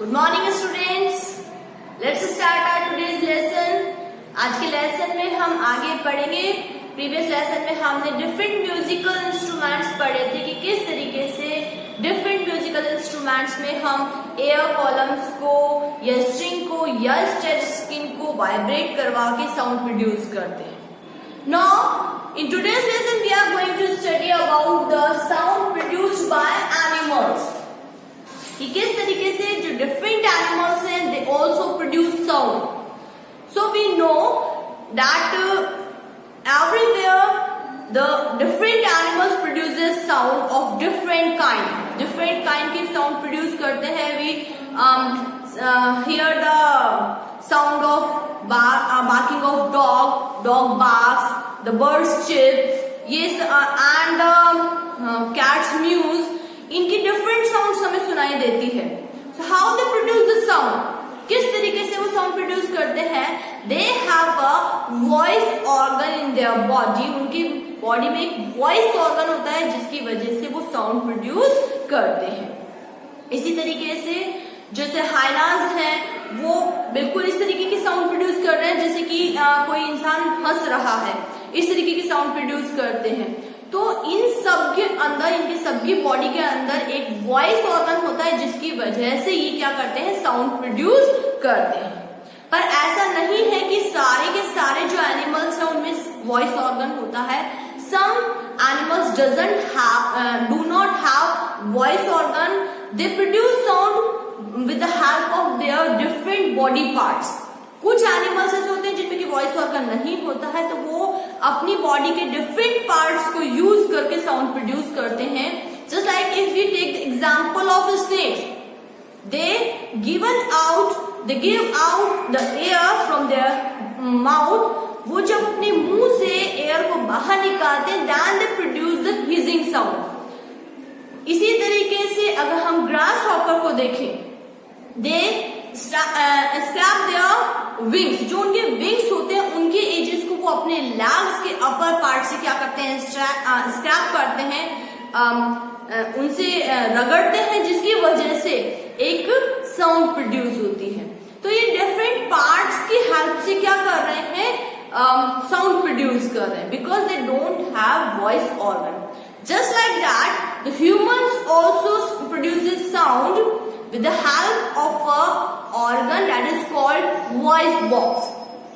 Good morning students, let's start our today's lesson. आज के lesson में हम आगे पढ़ेंगे। प्रीवियस लेसन में हमने डिफरेंट म्यूजिकल इंस्ट्रूमेंट्स पढ़े थे कि किस तरीके से डिफरेंट म्यूजिकल इंस्ट्रूमेंट्स में हम एयर कॉलम्स को या स्ट्रिंग को या स्ट्रेच स्किन को वाइब्रेट करवा के साउंड प्रोड्यूस करते हैं। Now in today's lesson we are going to study about the sound produced by animals, कि किस तरीके से जो डिफरेंट एनिमल्स हैं they also produce sound. So we know that everywhere the different animals produces sound of different kind के sound produce करते हैं। We hear the sound of barking of dog barks, the birds chirp, yes, and cats mews. इनकी different sounds हमें सुनाई देती है। So how they produce the sound? किस तरीके से वो साउंड प्रोड्यूस करते हैं? They have a voice organ in their body. उनकी बॉडी में एक वॉइस ऑर्गन होता है जिसकी वजह से वो साउंड प्रोड्यूस करते हैं। इसी तरीके से जैसे हाइनास हैं, वो बिल्कुल इस तरीके की साउंड प्रोड्यूस कर रहे हैं जैसे कि कोई इंसान हंस रहा है, इस तरीके की साउंड प्रोड्यूस करते हैं। तो इन सब के अंदर, इनके सबकी बॉडी के अंदर एक वॉइस ऑर्गन होता है जिसकी वजह से ये क्या करते हैं, साउंड प्रोड्यूस करते हैं। पर ऐसा नहीं है कि सारे के सारे जो एनिमल्स हैं उनमें वॉइस ऑर्गन होता है। Some animals do not have voice organ, they produce sound with the help of their different body parts. कुछ एनिमल्स ऐसे होते हैं जिनमें की वॉइस ऑर्गन नहीं होता है, तो वो अपनी बॉडी के डिफरेंट पार्ट्स को यूज करके साउंड प्रोड्यूस करते हैं। Just like if we take the example of snakes, they give out the air from their mouth. वो जब अपने मुंह से एयर को बाहर निकालते हैं, then they produce the hissing sound. इसी तरीके से अगर हम ग्रास हॉपर को देखें, दे स्क्रैप देयर विंग्स, जो उनके विंग्स होते हैं उनके एजेस को वो अपने लैग्स के अपर पार्ट से क्या करते हैं, स्क्रैप करते हैं, उनसे रगड़ते हैं, जिसकी वजह से एक साउंड प्रोड्यूस होती है। तो ये डिफरेंट पार्ट्स की हेल्प से क्या कर रहे हैं, साउंड प्रोड्यूस कर रहे हैं, because they don't have voice organ. Just like that the humans also produces sound with the help of a organ that is called voice box.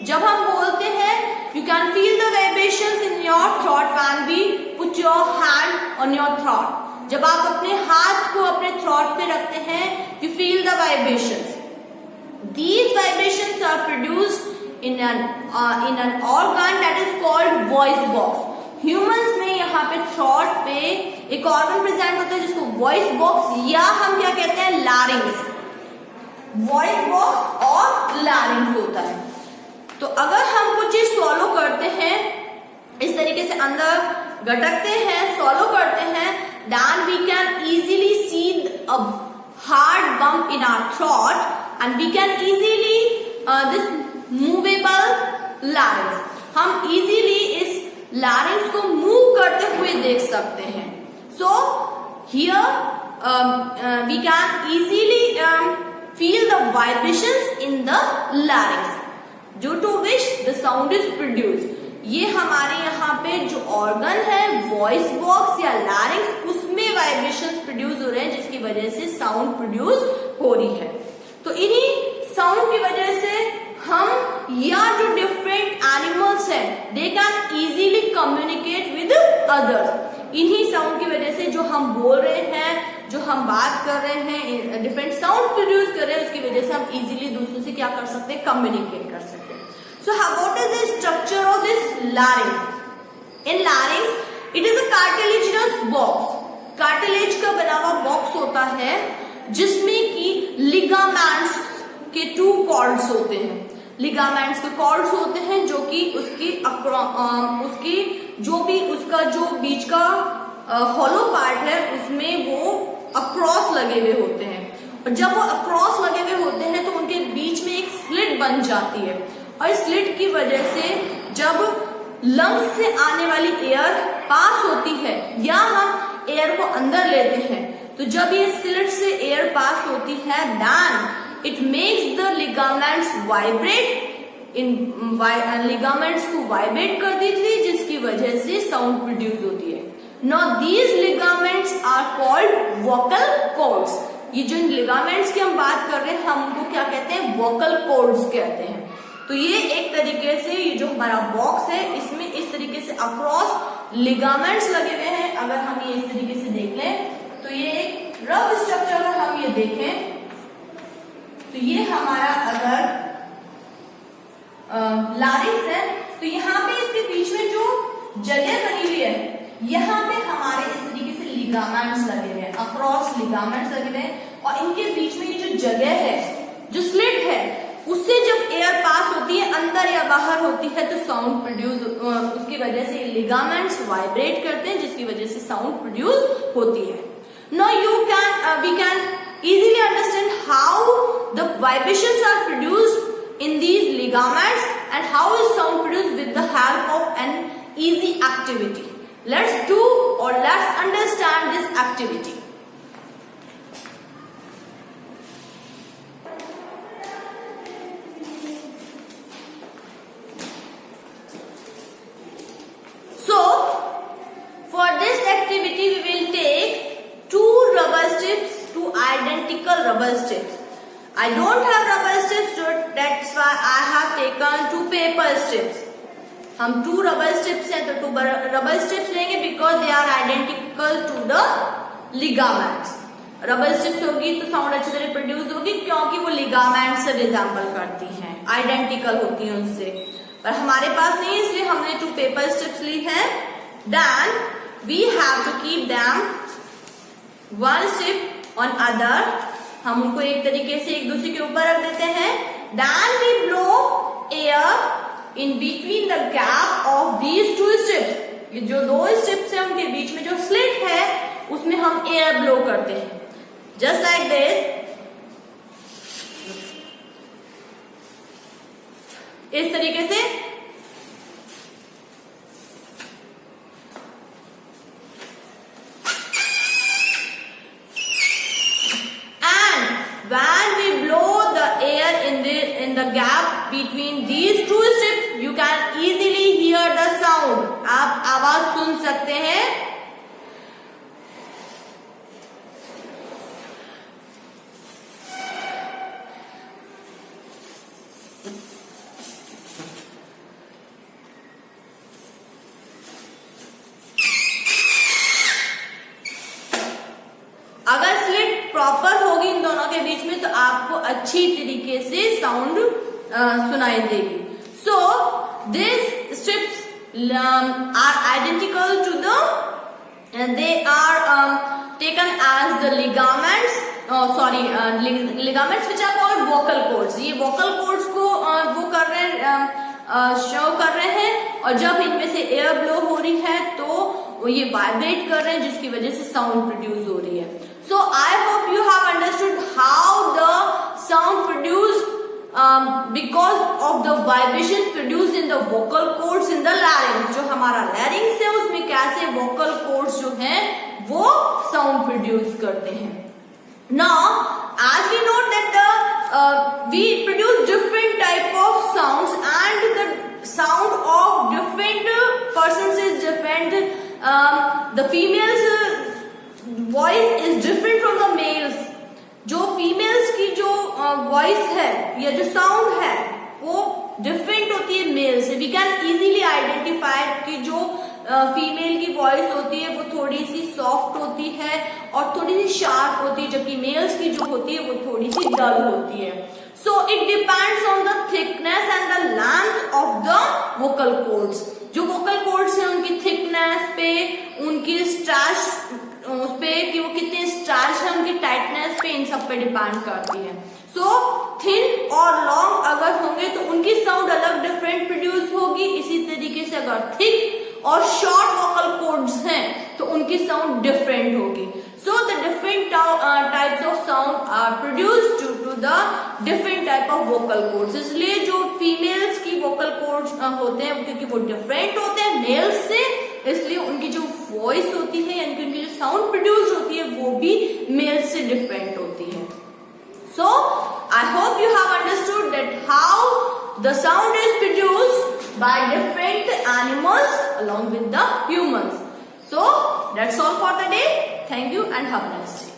जब हम बोलते हैं, you can feel the vibrations in your throat when we put your hand on your throat. जब आप अपने हाथ को अपने throat पे रखते हैं, you feel the vibrations. These vibrations are produced in an organ that is called voice box. Humans में यहाँ पे थ्रॉट पे एक ऑर्गन प्रेजेंट होता है जिसको वॉइस बॉक्स या हम क्या कहते हैं, लैरिंग्स। वॉइस बॉक्स और लैरिंग्स होता है। तो अगर हम कुछ चीज सॉलो करते हैं, इस तरीके से अंदर गटकते हैं, सॉलो करते हैं, then we can easily see a hard bump in our throat and we can easily this movable larynx. हम इजीली इस लैरिंग्स को मूव करते हुए देख सकते हैं। So here we can easily feel the vibrations in the larynx due to which the sound is produced. ये हमारे यहाँ पे जो ऑर्गन है, वॉइस बॉक्स या लैरिंग्स, उसमें वाइब्रेशंस प्रोड्यूस हो रहे हैं जिसकी वजह से साउंड प्रोड्यूस हो रही है। तो इन्हीं साउंड की वजह से हम या जो डिफरेंट एनिमल्स हैं, they can easily communicate with others. इन्हीं साउंड की वजह से जो हम बोल रहे हैं, जो हम बात कर रहे हैं, डिफरेंट साउंड प्रोड्यूस कर रहे हैं, उसकी वजह से हम इजीली दूसरों से क्या कर सकते हैं, कम्युनिकेट कर सकते हैं। So what is the structure of this लैरिंग्स? In लैरिंग्स it is a cartilaginous box. Cartilage का बना हुआ बॉक्स होता है जिसमें की लिगामेंट्स के 2 कॉर्ड्स होते हैं। लिगामेंट्स के कॉर्ड्स होते हैं जो कि उसकी उसका जो बीच का हॉलो पार्ट है उसमें वो अक्रॉस लगे हुए होते हैं। और जब वो अक्रॉस लगे हुए होते हैं तो उनके बीच में एक स्लिट बन जाती है, और इस स्लिट की वजह से जब लंग्स से आने वाली एयर पास होती है या हम एयर को अंदर लेते हैं, तो जब ये स्लिट से एयर पास होती है then it makes the ligaments vibrate, इन लिगामेंट्स को वाइब्रेट कर देती है जिसकी वजह से साउंड प्रोड्यूस होती है। Now these ligaments are called vocal cords. ये जो लिगामेंट्स की हम बात कर रहे हैं हम उनको क्या कहते हैं, वोकल कॉर्ड्स कहते हैं। तो ये एक तरीके से ये जो हमारा बॉक्स है इसमें इस तरीके से अक्रॉस लिगामेंट्स लगे हुए हैं। अगर हम ये इस तरीके से देख लें तो ये एक रफ स्ट्रक्चर अगर हम ये देखें तो ये हमारा अगर लारिंक्स है तो यहाँ पे इसके बीच में जो जगह बनी हुई है यहाँ पे हमारे इस तरीके से लिगामेंट्स लगे हुए हैं, अक्रॉस लिगामेंट्स लगे हुए हैं और इनके बीच में ये जो जगह है, जो स्लिट है, उससे जब एयर पास होती है अंदर या बाहर होती है तो साउंड प्रोड्यूस, उसकी वजह से लिगामेंट्स वाइब्रेट करते हैं जिसकी वजह से साउंड प्रोड्यूस होती है। Now we can easily understand how the vibrations are produced in these ligaments and how is sound produced with the help of an easy activity. Let's do or let's understand this activity. So for this activity we will take two rubber strips, two identical rubber strips. I don't have rubber strips, so that's why I have taken two paper strips. हम two rubber strips हैं तो two rubber strips लेंगे because they are identical to the ligaments. Rubber strips होगी तो sound अच्छी तरह produce होगी क्योंकि वो लिगामेंट से रिजेंबल करती हैं, आइडेंटिकल होती हैं उनसे, पर हमारे पास नहीं इसलिए हमने टू पेपर स्ट्रिप्स ली हैं। Then we have to keep them one strip on other, हम उनको एक तरीके से एक दूसरे के ऊपर रख देते हैं। Then we blow air in between the gap of these two strips, ये जो दो स्ट्रिप्स हैं उनके बीच में जो स्लिट है उसमें हम एयर ब्लो करते हैं जस्ट लाइक दिस, इस तरीके से। In the gap between these two strips, you can easily hear the sound. आप आवाज सुन सकते हैं। अगर स्लिट प्रॉपर होगी इन दोनों के बीच में तो आपको अच्छी तरीके से साउंड सुनाई देगी। So this strips are identical to the, they are taken as the ligaments, ligaments which are called vocal cords. ये वोकल कॉर्ड्स को वो कर रहे हैं, शो कर रहे हैं, और जब इनमें से एयर ब्लो हो रही है तो ये वाइब्रेट कर रहे हैं जिसकी वजह से साउंड प्रोड्यूस हो रही है। So I hope you have understood how the sound produced because of the vibrations produced in the vocal cords in the larynx। जो हमारा larynx है उसमें कैसे vocal cords जो हैं वो sound produce करते हैं। Now as we know that we produce different type of sounds and the sound of different persons is different। The females voice is different from the mails. जो females की जो voice है या जो sound है वो डिफरेंट होती है मेल से। वी कैन इजीली आइडेंटिफाई कि जो फीमेल की वॉइस होती है वो थोड़ी सी सॉफ्ट होती है और थोड़ी सी शार्प होती है, जबकि मेल्स की जो होती है वो थोड़ी सी डल होती है। So it depends on the thickness and the length of the vocal cords. जो वोकल कॉर्ड्स है उनकी थिकनेस पे, उनकी स्ट्रेच उस पे कि वो कितने स्ट्रेच है, उनकी टाइटनेस पे, इन सब पे डिपेंड करती है। सो थिन और लॉन्ग अगर होंगे तो उनकी साउंड अलग डिफरेंट प्रोड्यूस होगी। इसी तरीके से अगर थिक और शॉर्ट वोकल कॉर्ड्स हैं तो उनकी साउंड डिफरेंट होगी। So the different types of sound are produced due to the different type of vocal cords. इसलिए जो फीमेल्स की वोकल कॉर्ड्स होते हैं क्योंकि वो डिफरेंट होते हैं मेल्स से, इसलिए उनकी जो वॉइस होती है यानी कि उनकी जो साउंड प्रोड्यूस होती है वो भी डिपेंड होती है. So I hope you have understood that how the sound is produced by different animals along with the humans. So that's all for the day. Thank you and have a nice day.